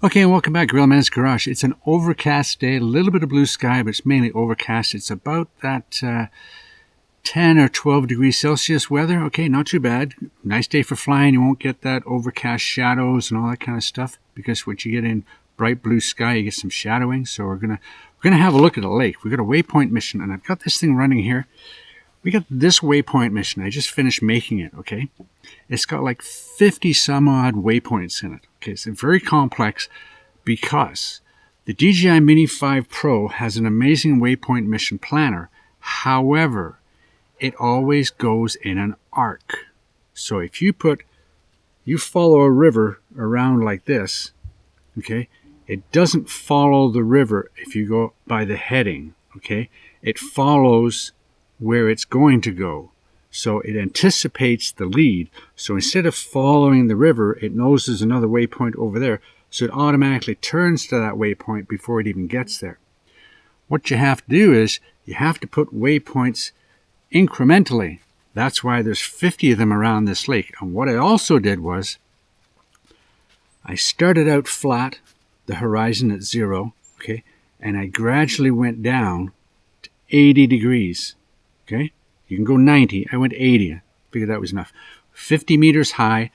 Okay, and welcome back, Gorilla Man's Garage. It's an overcast day, a little bit of blue sky, but it's mainly overcast. It's about that 10 or 12 degrees Celsius weather. Okay, not too bad. Nice day for flying. You won't get that overcast shadows and all that kind of stuff, because once you get in bright blue sky, you get some shadowing. So we're gonna have a look at a lake. We've got a Waypoint mission, and I've got this thing running here. We got this Waypoint mission. I just finished making it, okay? It's got like 50 some odd waypoints in it. Okay, it's very complex because the DJI Mini 5 Pro has an amazing Waypoint Mission Planner. However, it always goes in an arc. So if you follow a river around like this, okay, it doesn't follow the river if you go by the heading, okay? It follows where it's going to go. So it anticipates the lead. So instead of following the river, it knows there's another waypoint over there. So it automatically turns to that waypoint before it even gets there. What you have to do is you have to put waypoints incrementally. That's why there's 50 of them around this lake. And what I also did was I started out flat, the horizon at 0, okay, and I gradually went down to 80 degrees. Okay, you can go 90. I went 80. I figured that was enough. 50 meters high,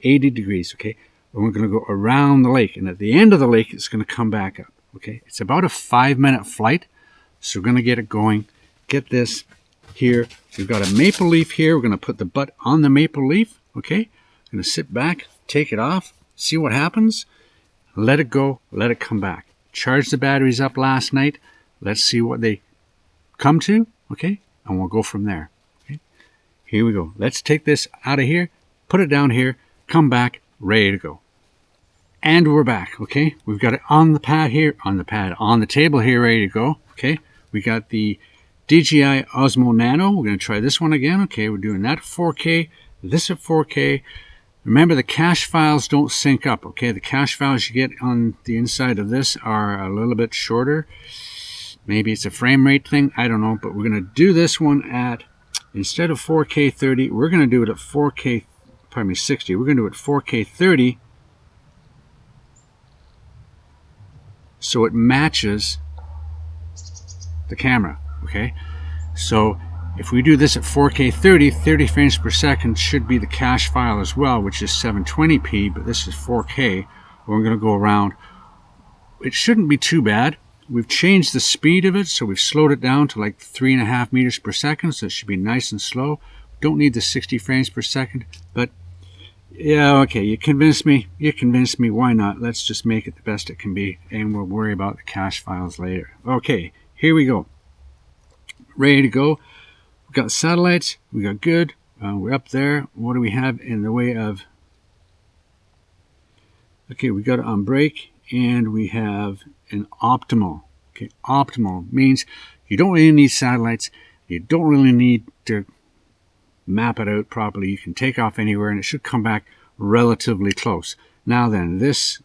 80 degrees. Okay, and we're going to go around the lake, and at the end of the lake, it's going to come back up. Okay, it's about a 5-minute flight, so we're going to get it going. Get this here. We've got a maple leaf here. We're going to put the butt on the maple leaf. Okay, I'm going to sit back, take it off, see what happens. Let it go. Let it come back. Charge the batteries up last night. Let's see what they come to. Okay. And we'll go from there. Okay? Here we go. Let's take this out of here, put it down here, come back, ready to go. And we're back, okay? We've got it on the pad here, on the table here, ready to go, okay? We got the DJI Osmo Nano. We're going to try this one again, okay? We're doing that at 4K, this at 4K. Remember, the cache files don't sync up, okay? The cache files you get on the inside of this are a little bit shorter. Maybe it's a frame rate thing. I don't know. But we're going to do this one at, instead of 4K 30, we're going to do it at 4K, 60. We're going to do it 4K 30. So it matches the camera. Okay. So if we do this at 4K 30 frames per second should be the cache file as well, which is 720p, but this is 4K. We're going to go around. It shouldn't be too bad. We've changed the speed of it, so we've slowed it down to like 3.5 meters per second, so it should be nice and slow. Don't need the 60 frames per second, but yeah, okay, you convinced me. Why not? Let's just make it the best it can be, and we'll worry about the cache files later. Okay, here we go. Ready to go. We've got satellites. We got good. We're up there. What do we have in the way of... Okay, we got it on brake, and we have an optimal. Okay, optimal means you don't really need satellites. You don't really need to map it out properly. You can take off anywhere, and it should come back relatively close. Now then, let's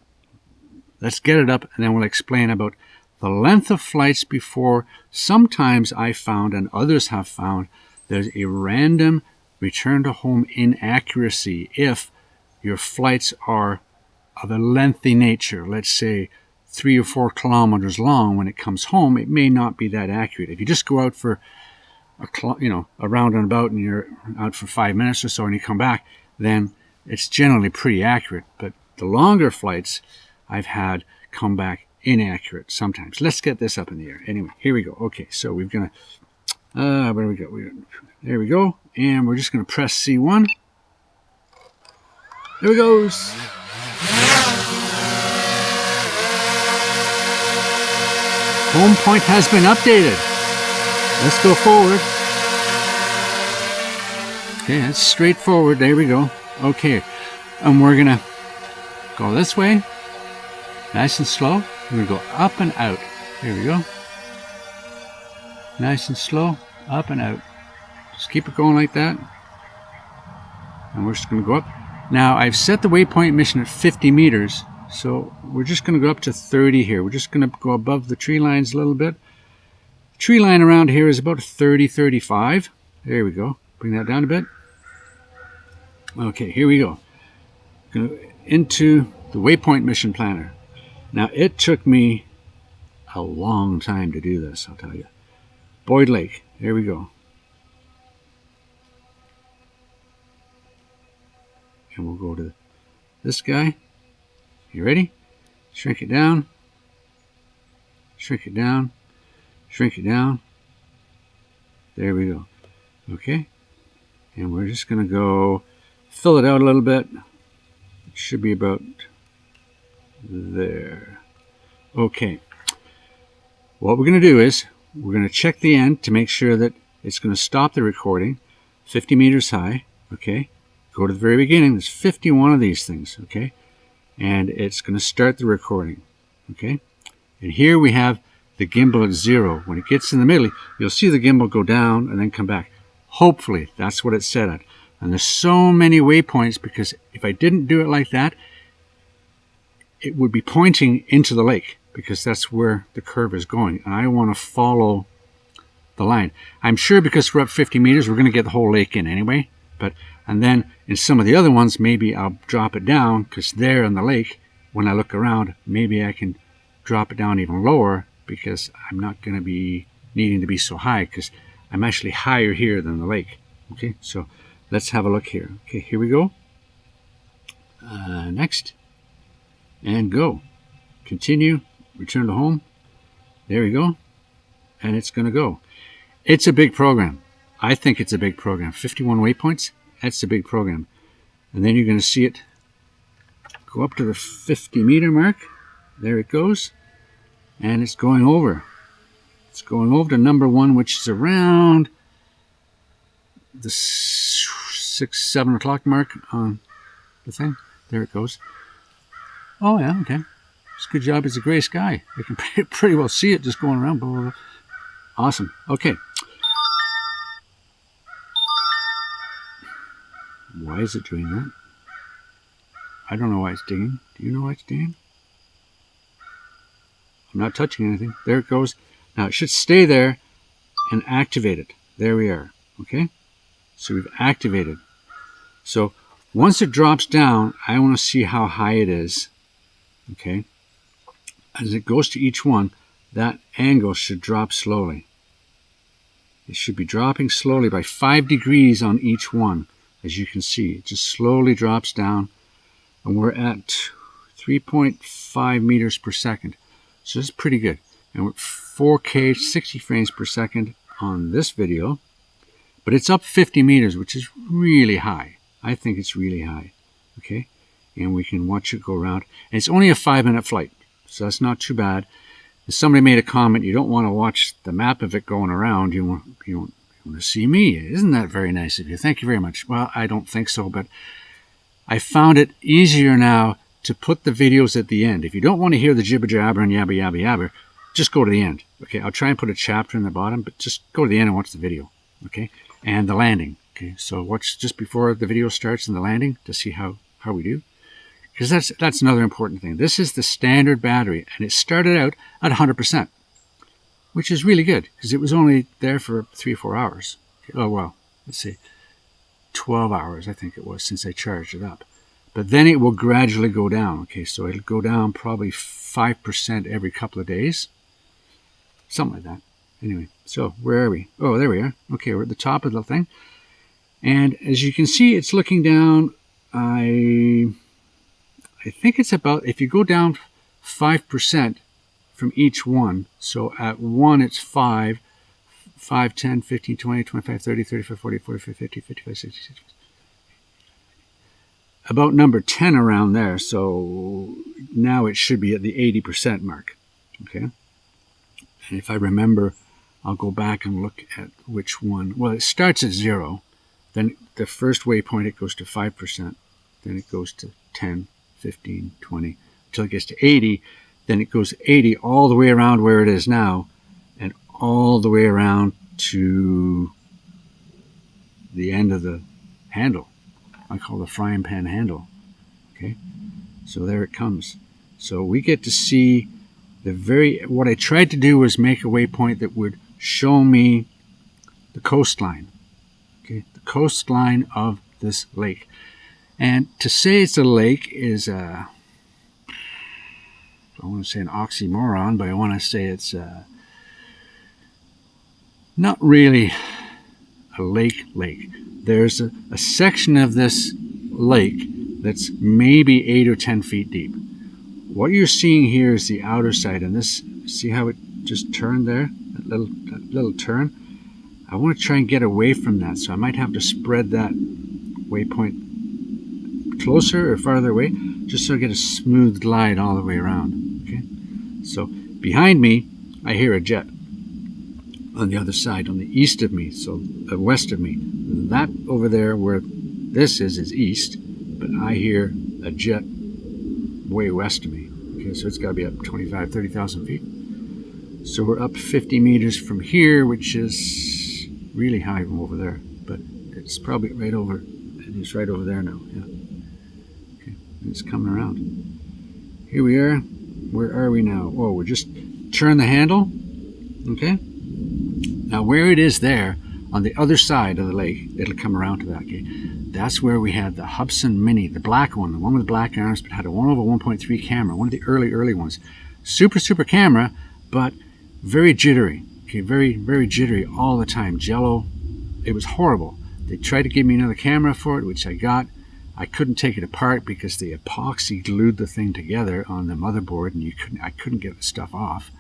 get it up, and then we'll explain about the length of flights before. Sometimes I found, and others have found, there's a random return to home inaccuracy if your flights are of a lengthy nature. Let's say 3 or 4 kilometers long. When it comes home, it may not be that accurate. If you just go out for a round and about, and you're out for 5 minutes or so, and you come back, then it's generally pretty accurate. But the longer flights I've had come back inaccurate sometimes. Let's get this up in the air. Anyway, here we go. Okay, so we're gonna where do we go? There we go, and we're just gonna press C1. There it goes. Home point has been updated. Let's go forward. Okay, that's straightforward. There we go. Okay, and we're gonna go this way, nice and slow. We're gonna go up and out. Here we go. Nice and slow, up and out. Just keep it going like that. And we're just gonna go up. Now, I've set the waypoint mission at 50 meters. So we're just going to go up to 30 here. We're just going to go above the tree lines a little bit. The tree line around here is about 30, 35. There we go. Bring that down a bit. Okay, here we go. Into the Waypoint Mission Planner. Now, it took me a long time to do this, I'll tell you. Boyd Lake, there we go. And we'll go to this guy. You ready? Shrink it down. Shrink it down. Shrink it down. There we go. Okay. And we're just going to go fill it out a little bit. It should be about there. Okay. What we're going to do is we're going to check the end to make sure that it's going to stop the recording 50 meters high. Okay. Go to the very beginning. There's 51 of these things. Okay. And it's going to start the recording. Okay. And here we have the gimbal at 0. When it gets in the middle, you'll see the gimbal go down and then come back. Hopefully, that's what it's set at. And there's so many waypoints because if I didn't do it like that, it would be pointing into the lake because that's where the curve is going. And I want to follow the line. I'm sure because we're up 50 meters, we're going to get the whole lake in anyway. And then in some of the other ones, maybe I'll drop it down because there in the lake, when I look around, maybe I can drop it down even lower because I'm not going to be needing to be so high because I'm actually higher here than the lake. Okay, so let's have a look here. Okay, here we go. Next. And go. Continue. Return to home. There we go. And it's going to go. It's a big program. I think it's a big program. 51 waypoints. That's a big program. And then you're going to see it go up to the 50 meter mark. There it goes. And it's going over. It's going over to number 1, which is around the 6, 7 o'clock mark on the thing. There it goes. Oh, yeah, okay. It's a good job. It's a gray sky. You can pretty well see it just going around. Blah, blah, blah. Awesome. Okay. Why is it doing that? I don't know why it's dinging. Do you know why it's dinging? I'm not touching anything. There it goes. Now it should stay there and activate it. There we are. Okay? So we've activated. So once it drops down, I want to see how high it is. Okay? As it goes to each one, that angle should drop slowly. It should be dropping slowly by 5 degrees on each one. As you can see, it just slowly drops down. And we're at 3.5 meters per second. So this is pretty good. And we're at 4K 60 frames per second on this video. But it's up 50 meters, which is really high. I think it's really high. Okay? And we can watch it go around. And it's only a 5-minute flight. So that's not too bad. And somebody made a comment, you don't want to watch the map of it going around. You want to see me. Isn't that very nice of you? Thank you very much. Well, I don't think so, but I found it easier now to put the videos at the end. If you don't want to hear the jibber jabber and yabba yabba yabba, just go to the end. Okay, I'll try and put a chapter in the bottom, but just go to the end and watch the video. Okay, and the landing. Okay, so watch just before the video starts and the landing to see how we do. Because that's another important thing. This is the standard battery, and it started out at 100%, which is really good because it was only there for 3 or 4 hours. Okay, oh, well, let's see, 12 hours I think it was since I charged it up. But then it will gradually go down. Okay, so it'll go down probably 5% every couple of days. Something like that. Anyway, so where are we? Oh, there we are. Okay, we're at the top of the thing. And as you can see, it's looking down. I think it's about, if you go down 5% from each one, so at 1 it's 5, 10, 15, 20, 25, 30, 35, 40, 45, 50, 55, 60, 60. About number 10 around there, so now it should be at the 80% mark. Okay? And if I remember, I'll go back and look at which one. Well, it starts at 0. Then the first waypoint, it goes to 5%. Then it goes to 10, 15, 20, until it gets to 80. Then it goes 80 all the way around where it is now, and all the way around to the end of the handle. I call the frying pan handle. Okay, so there it comes. So we get to see what I tried to do was make a waypoint that would show me the coastline. Okay, the coastline of this lake. And to say it's a lake is I want to say an oxymoron, but I want to say it's not really a lake. There's a section of this lake that's maybe 8 or 10 feet deep. What you're seeing here is the outer side, and this, see how it just turned there? That little turn? I want to try and get away from that, so I might have to spread that waypoint closer or farther away, just so I get a smooth glide all the way around. Okay, so behind me, I hear a jet. On the other side, on the east of me, so west of me, that over there where this is east, but I hear a jet way west of me. Okay, so it's got to be up 25, 30,000 feet. So we're up 50 meters from here, which is really high from over there, but it's probably right over. It's right over there now. Yeah. Okay, and it's coming around. Here we are. Where are we now? Oh, we're just turn the handle. Okay. Now where it is there, on the other side of the lake, it'll come around to that. Okay, that's where we had the Hubsan Mini, the black one, the one with the black arms, but had a 1/1.3 camera, one of the early ones. Super camera, but very jittery. Okay, very jittery all the time. Jello. It was horrible. They tried to give me another camera for it, which I got. I couldn't take it apart because the epoxy glued the thing together on the motherboard, and I couldn't get the stuff off.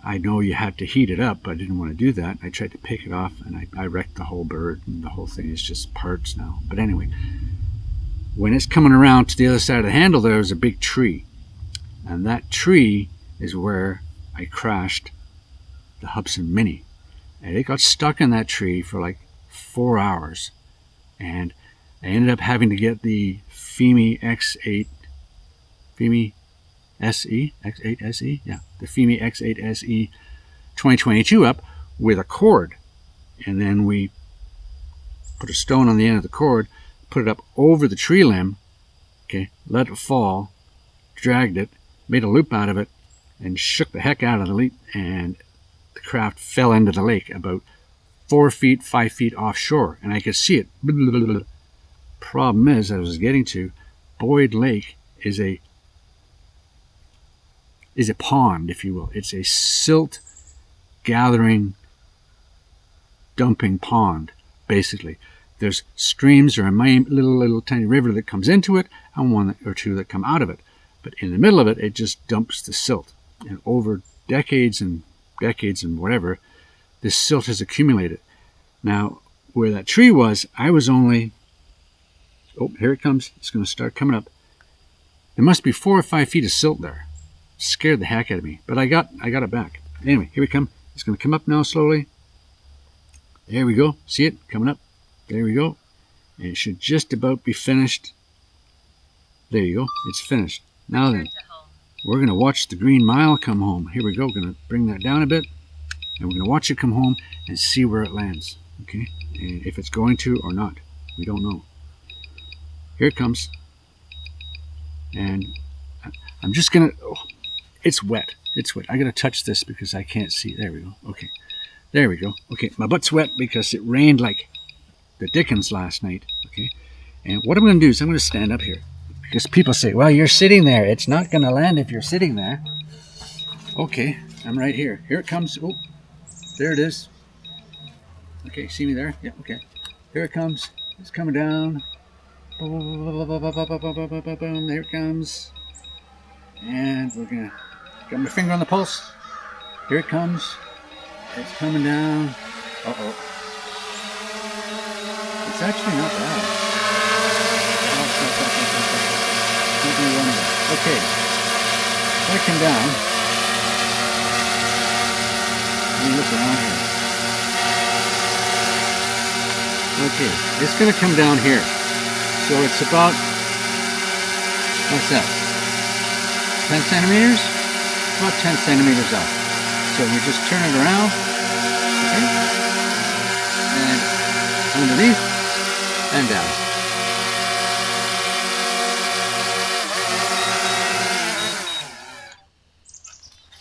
I know you had to heat it up, but I didn't want to do that. I tried to pick it off, and I wrecked the whole bird, and the whole thing is just parts now. But anyway, when it's coming around to the other side of the handle, there was a big tree. And that tree is where I crashed the Hubsan Mini. And it got stuck in that tree for like 4 hours. And I ended up having to get the FIMI SE, X8 SE, yeah, the FIMI X8 SE 2022 up with a cord, and then we put a stone on the end of the cord, put it up over the tree limb, okay, let it fall, dragged it, made a loop out of it, and shook the heck out of the leap, and the craft fell into the lake about 4 feet, 5 feet offshore, and I could see it. Problem is, I was getting to, Boyd Lake is a pond, if you will. It's a silt gathering, dumping pond, basically. There's streams or a little tiny river that comes into it, and one or two that come out of it. But in the middle of it, it just dumps the silt. And over decades and whatever, this silt has accumulated. Now, where that tree was, I was only, oh, here it comes. It's going to start coming up. There must be 4 or 5 feet of silt there. Scared the heck out of me, but I got it back. Anyway, here we come. It's going to come up now slowly. There we go. See it coming up. There we go. And it should just about be finished. There you go. It's finished. Now then, we're going to watch the Green Mile come home. Here we go. We're going to bring that down a bit, and we're going to watch it come home and see where it lands. Okay, and if it's going to or not, we don't know. Here it comes, and I'm just going to. Oh, it's wet. It's wet. I got to touch this because I can't see. There we go. Okay. There we go. Okay. My butt's wet because it rained like the dickens last night. Okay. And what I'm going to do is I'm going to stand up here. Because people say, well, you're sitting there. It's not going to land if you're sitting there. Okay. I'm right here. Here it comes. Oh, there it is. Okay. See me there? Yeah. Okay. Here it comes. It's coming down. Boom. There it comes. And we're going to... Got my finger on the pulse. Here it comes. It's coming down. Uh-oh. It's actually not bad. Okay. Let it come down. Let me look around here. Okay. It's going to come down here. So it's about... What's that? 10 centimeters? About 10 centimeters up. So we just turn it around, okay, and underneath and down.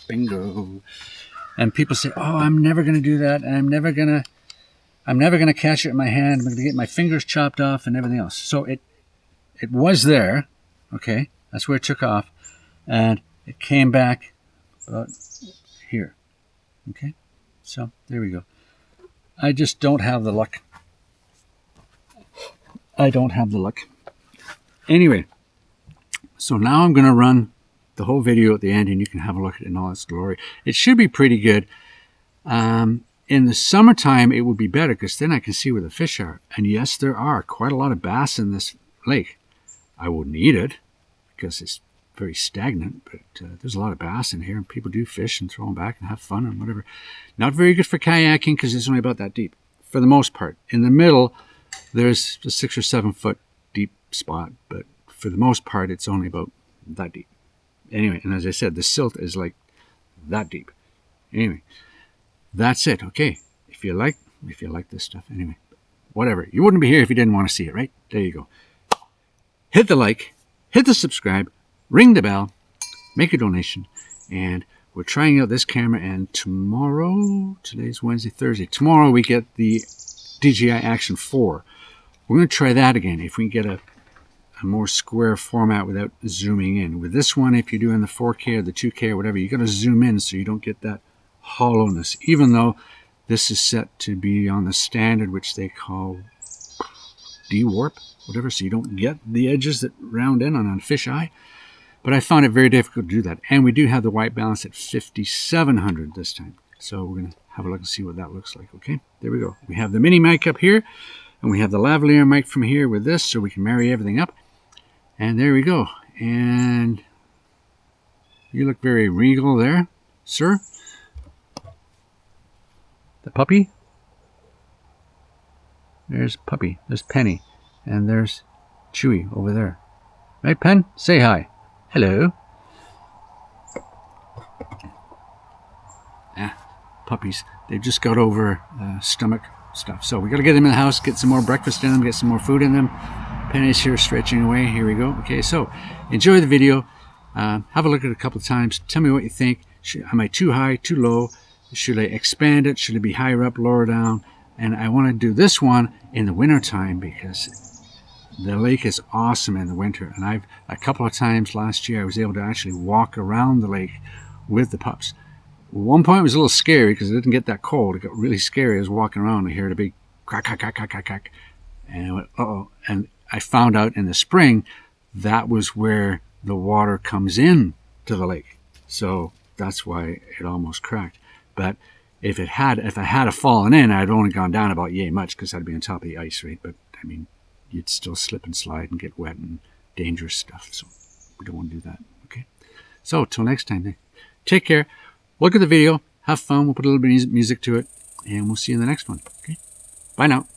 Bingo. And people say, "Oh, I'm never going to do that. I'm never going to catch it in my hand. I'm going to get my fingers chopped off and everything else." So it was there, okay. That's where it took off. And It came back about here. Okay, so there we go. I just don't have the luck. I don't have the luck. Anyway, so now I'm going to run the whole video at the end, and you can have a look at it in all its glory. It should be pretty good. In the summertime, it would be better because then I can see where the fish are. And yes, there are quite a lot of bass in this lake. I wouldn't eat it because it's very stagnant, but there's a lot of bass in here, and people do fish and throw them back and have fun and whatever. Not very good for kayaking because it's only about that deep for the most part. In the middle, there's a 6 or 7 foot deep spot, but for the most part, it's only about that deep. Anyway, and as I said, the silt is like that deep. Anyway, that's it. Okay, if you like this stuff, anyway, whatever. You wouldn't be here if you didn't want to see it, right? There you go. Hit the like, hit the subscribe, ring the bell, make a donation, and we're trying out this camera. And tomorrow, today's Wednesday, Thursday. Tomorrow we get the DJI Action 4. We're going to try that again if we can get a more square format without zooming in. With this one, if you're doing the 4K or the 2K or whatever, you got to zoom in so you don't get that hollowness, even though this is set to be on the standard, which they call de-warp, whatever, so you don't get the edges that round in on a fish eye. But I found it very difficult to do that. And we do have the white balance at 5700 this time. So we're going to have a look and see what that looks like. Okay, there we go. We have the mini mic up here, and we have the lavalier mic from here with this, so we can marry everything up. And there we go. And you look very regal there, sir. The puppy. There's Puppy. There's Penny. And there's Chewy over there. Right, Pen? Say hi. Hello. Puppies. They've just got over stomach stuff. So we got to get them in the house, get some more breakfast in them, get some more food in them. Penny's here stretching away. Here we go. Okay, so enjoy the video. Have a look at it a couple of times. Tell me what you think. Am I too high, too low? Should I expand it? Should it be higher up, lower down? And I want to do this one in the winter time because the lake is awesome in the winter. And a couple of times last year, I was able to actually walk around the lake with the pups. At one point, it was a little scary because it didn't get that cold. It got really scary. I was walking around and I heard a big crack, crack, crack, crack, crack, crack. And I went, uh-oh. And I found out in the spring that was where the water comes in to the lake. So that's why it almost cracked. But if I had fallen in, I'd only gone down about yay much because I'd be on top of the ice, right? But I mean, you'd still slip and slide and get wet and dangerous stuff. So we don't want to do that. Okay. So till next time, take care. Look at the video. Have fun. We'll put a little bit of music to it, and we'll see you in the next one. Okay. Bye now.